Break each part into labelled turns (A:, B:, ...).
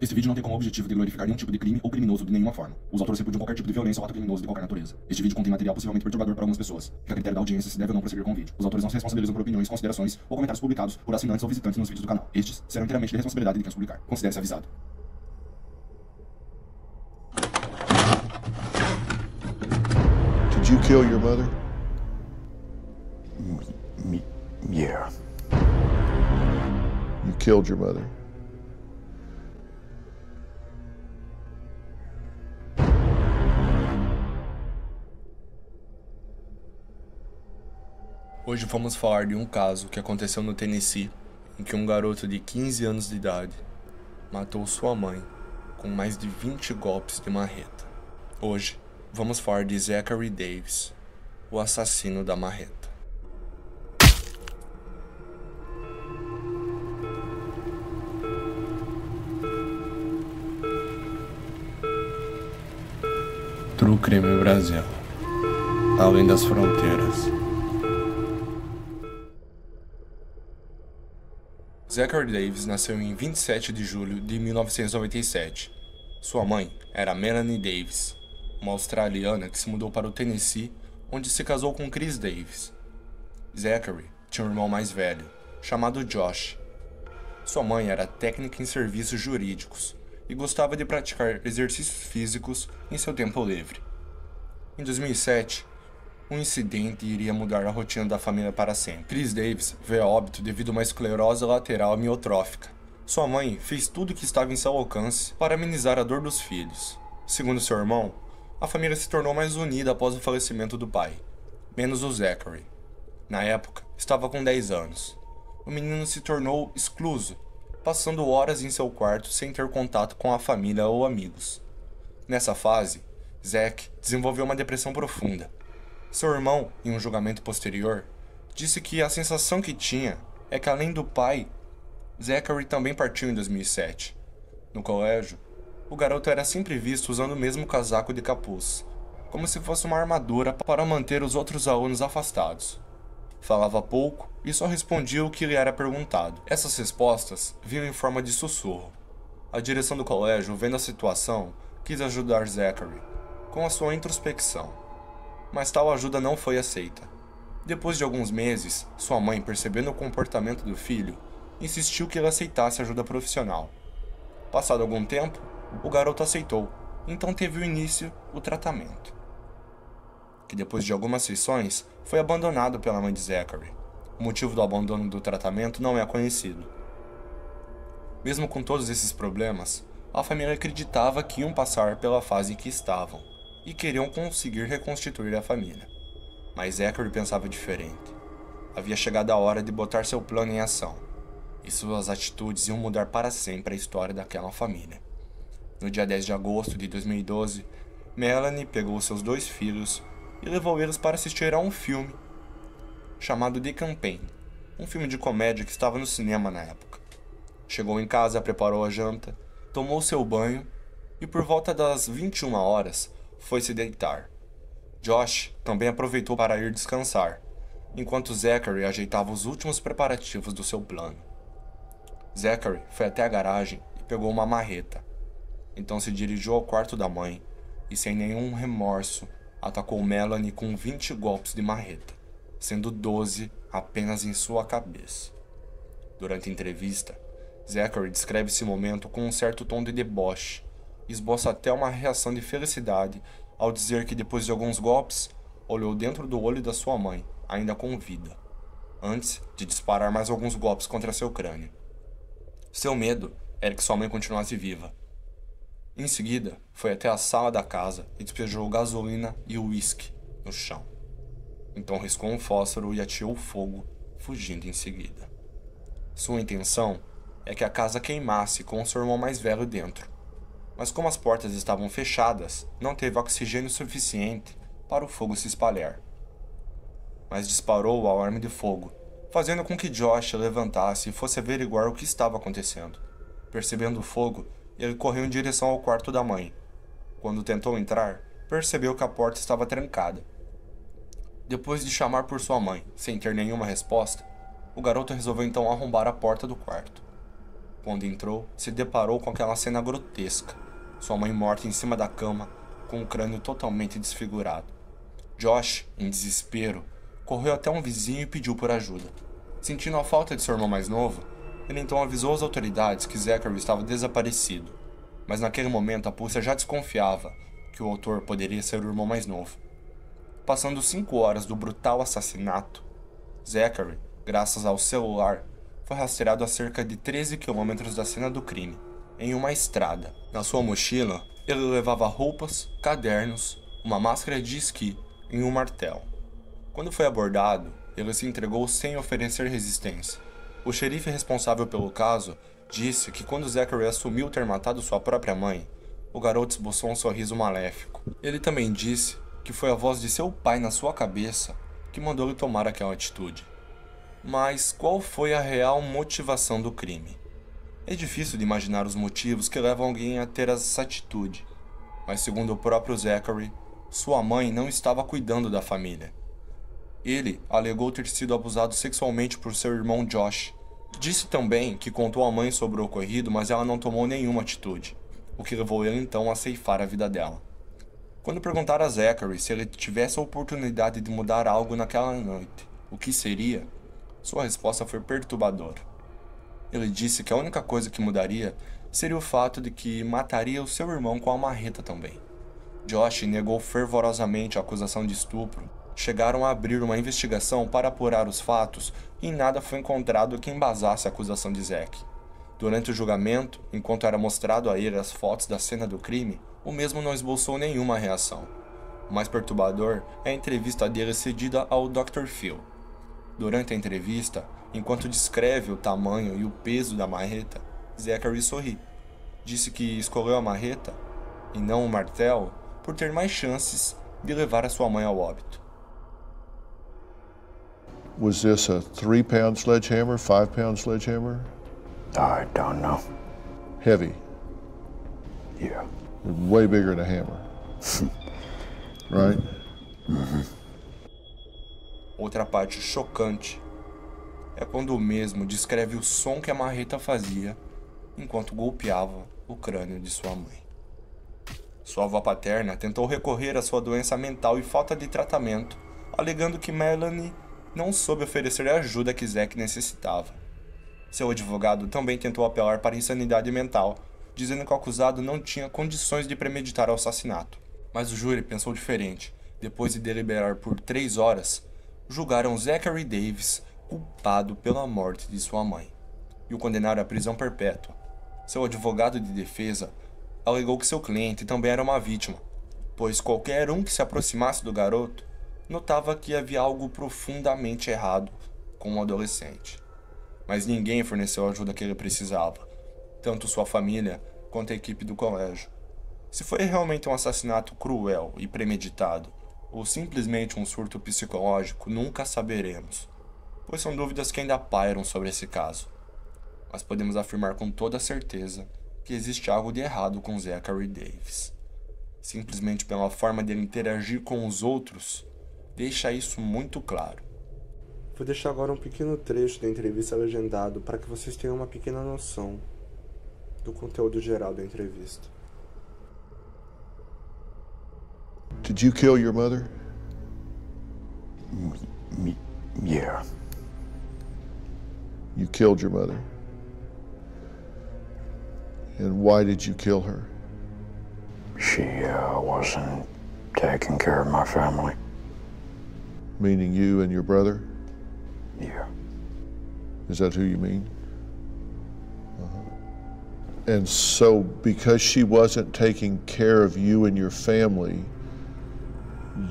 A: Esse vídeo não tem como objetivo de glorificar nenhum tipo de crime ou criminoso de nenhuma forma. Os autores repudiam qualquer tipo de violência ou ato criminoso de qualquer natureza. Este vídeo contém material possivelmente perturbador para algumas pessoas. Fica a critério da audiência se deve ou não prosseguir com o vídeo. Os autores não se responsabilizam por opiniões, considerações ou comentários publicados por assinantes ou visitantes nos vídeos do canal. Estes serão inteiramente de responsabilidade de quem os publicar. Considere-se avisado.
B: Did you kill your mother?
C: Yeah.
B: You killed your mother.
D: Hoje vamos falar de um caso que aconteceu no Tennessee, em que um garoto de 15 anos de idade matou sua mãe com mais de 20 golpes de marreta. Hoje vamos falar de Zachary Davis, o assassino da marreta. True Crime Brasil, além das fronteiras. Zachary Davis nasceu em 27 de julho de 1997. Sua mãe era Melanie Davis, uma australiana que se mudou para o Tennessee, onde se casou com Chris Davis. Zachary tinha um irmão mais velho, chamado Josh. Sua mãe era técnica em serviços jurídicos e gostava de praticar exercícios físicos em seu tempo livre. Em 2007, um incidente iria mudar a rotina da família para sempre. Chris Davis veio a óbito devido a uma esclerose lateral amiotrófica. Sua mãe fez tudo o que estava em seu alcance para amenizar a dor dos filhos. Segundo seu irmão, a família se tornou mais unida após o falecimento do pai, menos o Zachary. Na época, estava com 10 anos. O menino se tornou excluso, passando horas em seu quarto sem ter contato com a família ou amigos. Nessa fase, Zach desenvolveu uma depressão profunda. Seu irmão, em um julgamento posterior, disse que a sensação que tinha é que, além do pai, Zachary também partiu em 2007. No colégio, o garoto era sempre visto usando o mesmo casaco de capuz, como se fosse uma armadura para manter os outros alunos afastados. Falava pouco e só respondia o que lhe era perguntado. Essas respostas vinham em forma de sussurro. A direção do colégio, vendo a situação, quis ajudar Zachary com a sua introspecção, mas tal ajuda não foi aceita. Depois de alguns meses, sua mãe, percebendo o comportamento do filho, insistiu que ele aceitasse ajuda profissional. Passado algum tempo, o garoto aceitou, então teve o início o tratamento, que depois de algumas sessões foi abandonado pela mãe de Zachary. O motivo do abandono do tratamento não é conhecido. Mesmo com todos esses problemas, a família acreditava que iam passar pela fase em que estavam e queriam conseguir reconstituir a família. Mas Zachary pensava diferente. Havia chegado a hora de botar seu plano em ação, e suas atitudes iam mudar para sempre a história daquela família. No dia 10 de agosto de 2012, Melanie pegou seus 2 filhos e levou eles para assistir a um filme chamado The Campaign, um filme de comédia que estava no cinema na época. Chegou em casa, preparou a janta, tomou seu banho e por volta das 21 horas foi se deitar. Josh também aproveitou para ir descansar, enquanto Zachary ajeitava os últimos preparativos do seu plano. Zachary foi até a garagem e pegou uma marreta. Então se dirigiu ao quarto da mãe e, sem nenhum remorso, atacou Melanie com 20 golpes de marreta, sendo 12 apenas em sua cabeça. Durante a entrevista, Zachary descreve esse momento com um certo tom de deboche, e esboça até uma reação de felicidade ao dizer que depois de alguns golpes, olhou dentro do olho da sua mãe, ainda com vida, antes de disparar mais alguns golpes contra seu crânio. Seu medo era que sua mãe continuasse viva. Em seguida, foi até a sala da casa e despejou gasolina e uísque no chão. Então riscou um fósforo e ateou fogo, fugindo em seguida. Sua intenção é que a casa queimasse com seu irmão mais velho dentro, mas como as portas estavam fechadas, não teve oxigênio suficiente para o fogo se espalhar. Mas disparou o alarme de fogo, fazendo com que Josh levantasse e fosse averiguar o que estava acontecendo. Percebendo o fogo, ele correu em direção ao quarto da mãe. Quando tentou entrar, percebeu que a porta estava trancada. Depois de chamar por sua mãe, sem ter nenhuma resposta, o garoto resolveu então arrombar a porta do quarto. Quando entrou, se deparou com aquela cena grotesca. Sua mãe morta em cima da cama, com o crânio totalmente desfigurado. Josh, em desespero, correu até um vizinho e pediu por ajuda. Sentindo a falta de seu irmão mais novo, ele então avisou as autoridades que Zachary estava desaparecido. Mas naquele momento a polícia já desconfiava que o autor poderia ser o irmão mais novo. Passando 5 horas do brutal assassinato, Zachary, graças ao celular, foi rastreado a cerca de 13 quilômetros da cena do crime, em uma estrada. Na sua mochila, ele levava roupas, cadernos, uma máscara de esqui e um martelo. Quando foi abordado, ele se entregou sem oferecer resistência. O xerife responsável pelo caso disse que quando Zachary assumiu ter matado sua própria mãe, o garoto esboçou um sorriso maléfico. Ele também disse que foi a voz de seu pai na sua cabeça que mandou ele tomar aquela atitude. Mas qual foi a real motivação do crime? É difícil de imaginar os motivos que levam alguém a ter essa atitude, mas segundo o próprio Zachary, sua mãe não estava cuidando da família. Ele alegou ter sido abusado sexualmente por seu irmão Josh. Disse também que contou à mãe sobre o ocorrido, mas ela não tomou nenhuma atitude, o que levou ele então a ceifar a vida dela. Quando perguntaram a Zachary se ele tivesse a oportunidade de mudar algo naquela noite, o que seria? Sua resposta foi perturbadora. Ele disse que a única coisa que mudaria seria o fato de que mataria o seu irmão com a marreta também. Josh negou fervorosamente a acusação de estupro. Chegaram a abrir uma investigação para apurar os fatos e nada foi encontrado que embasasse a acusação de Zack. Durante o julgamento, enquanto era mostrado a ele as fotos da cena do crime, o mesmo não esboçou nenhuma reação. O mais perturbador é a entrevista dele cedida ao Dr. Phil. Durante a entrevista, enquanto descreve o tamanho e o peso da marreta, Zachary sorri. Disse que escolheu a marreta, e não o martelo, por ter mais chances de levar a sua mãe ao óbito.
B: Was this a 3-pound sledgehammer, 5-pound sledgehammer?
C: I don't know.
B: Heavy,
C: Yeah.
B: way bigger than a hammer. Right?
D: Outra parte chocante é quando o mesmo descreve o som que a marreta fazia enquanto golpeava o crânio de sua mãe. Sua avó paterna tentou recorrer à sua doença mental e falta de tratamento, alegando que Melanie não soube oferecer a ajuda que Zack necessitava. Seu advogado também tentou apelar para a insanidade mental, dizendo que o acusado não tinha condições de premeditar o assassinato. Mas o júri pensou diferente. Depois de deliberar por 3 horas, julgaram Zachary Davis culpado pela morte de sua mãe e o condenaram à prisão perpétua. Seu advogado de defesa alegou que seu cliente também era uma vítima, pois qualquer um que se aproximasse do garoto notava que havia algo profundamente errado com o adolescente. Mas ninguém forneceu a ajuda que ele precisava, tanto sua família quanto a equipe do colégio. Se foi realmente um assassinato cruel e premeditado, ou simplesmente um surto psicológico, nunca saberemos, pois são dúvidas que ainda pairam sobre esse caso. Mas podemos afirmar com toda certeza que existe algo de errado com Zachary Davis. Simplesmente pela forma dele interagir com os outros, deixa isso muito claro.
E: Vou deixar agora um pequeno trecho da entrevista legendado para que vocês tenham uma pequena noção do conteúdo geral da entrevista.
B: Did you kill your mother?
C: Yeah.
B: You killed your mother. And why did you kill her?
C: She wasn't taking care of my family.
B: Meaning you and your brother?
C: Yeah.
B: Is that who you mean? And so because she wasn't taking care of you and your family,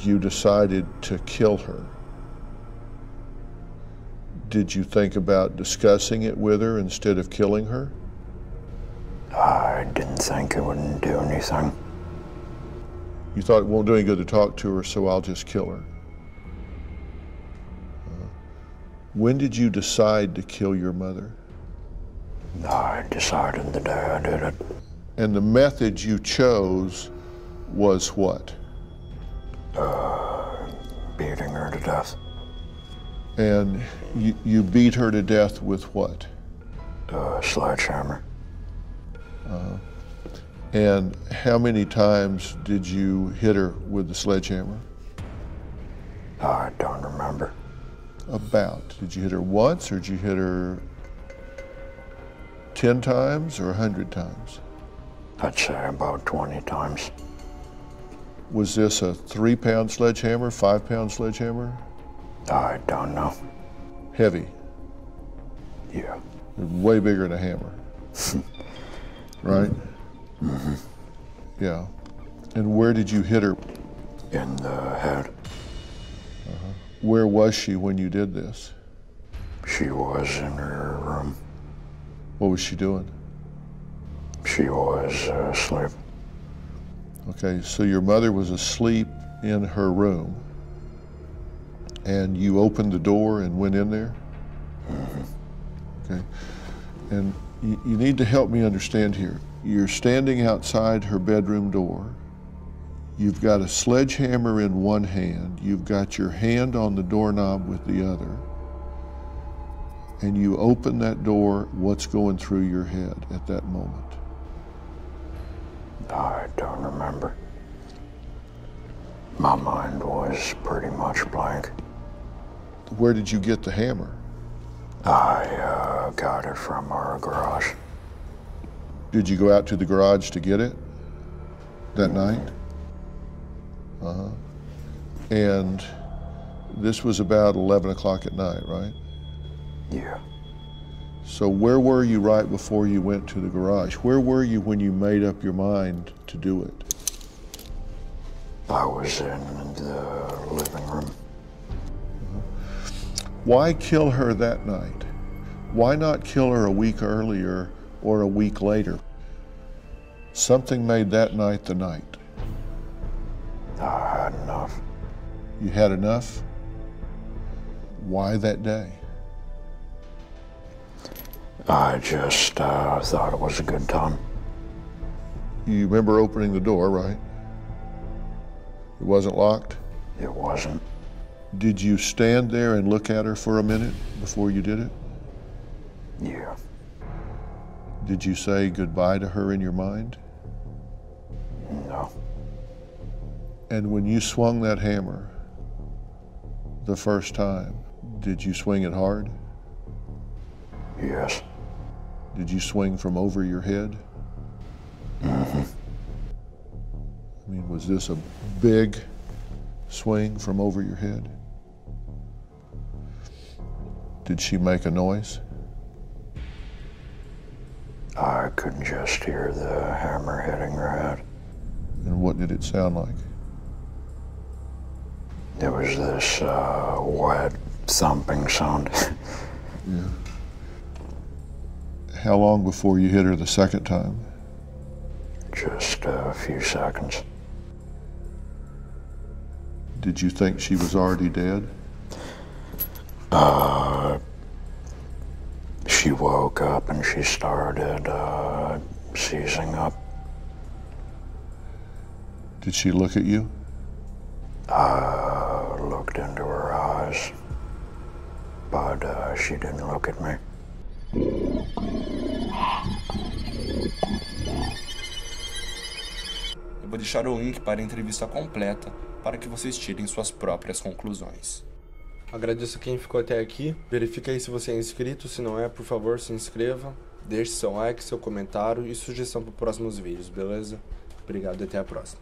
B: you decided to kill her. Did you think about discussing it with her instead of killing her?
C: I didn't think it wouldn't do anything.
B: You thought it won't do any good to talk to her, so I'll just kill her. When did you decide to kill your mother?
C: I decided the day I did it.
B: And the method you chose was what?
C: Beating her to death.
B: And you beat her to death with what?
C: Sledgehammer.
B: And how many times did you hit her with the sledgehammer?
C: I don't remember.
B: About. Did you hit her once, or did you hit her 10 times or 100 times?
C: I'd say about 20 times.
B: Was this a 3-pound sledgehammer, 5-pound sledgehammer?
C: I don't know.
B: Heavy.
C: Yeah.
B: Way bigger than a hammer. Right?
C: Mm-hmm.
B: Yeah. And where did you hit her?
C: In the head.
B: Where was she when you did this?
C: She was in her room.
B: What was she doing?
C: She was asleep.
B: Okay, so your mother was asleep in her room, and you opened the door and went in there? Okay, and you need to help me understand here. You're standing outside her bedroom door. You've got a sledgehammer in one hand. You've got your hand on the doorknob with the other. And you open that door. What's going through your head at that moment?
C: I don't remember. My mind was pretty much blank.
B: Where did you get the hammer?
C: I got it from our garage.
B: Did you go out to the garage to get it that night? And this was about 11 o'clock at night, right?
C: Yeah.
B: So where were you right before you went to the garage? Where were you when you made up your mind to do it?
C: I was in the living room.
B: Why kill her that night? Why not kill her a week earlier or a week later? Something made that night the night.
C: I had enough.
B: You had enough? Why that day?
C: I just thought it was a good time.
B: You remember opening the door, right? It wasn't locked?
C: It wasn't.
B: Did you stand there and look at her for a minute before you did it?
C: Yeah.
B: Did you say goodbye to her in your mind?
C: No.
B: And when you swung that hammer the first time, did you swing it hard?
C: Yes.
B: Did you swing from over your head?
C: Mm-hmm.
B: I mean, was this a big swing from over your head? Did she make a noise?
C: I could just hear the hammer hitting her head.
B: And what did it sound like?
C: It was this wet, thumping sound.
B: Yeah. How long before you hit her the second time?
C: Just a few seconds.
B: Did you think she was already dead?
C: She woke up and she started seizing up.
B: Did she look at you?
C: I looked into her eyes, but she didn't look at me.
D: Eu vou deixar o link para a entrevista completa para que vocês tirem suas próprias conclusões.
E: Agradeço a quem ficou até aqui. Verifique aí se você é inscrito. Se não é, por favor, se inscreva. Deixe seu like, seu comentário e sugestão para próximos vídeos, beleza? Obrigado e até a próxima.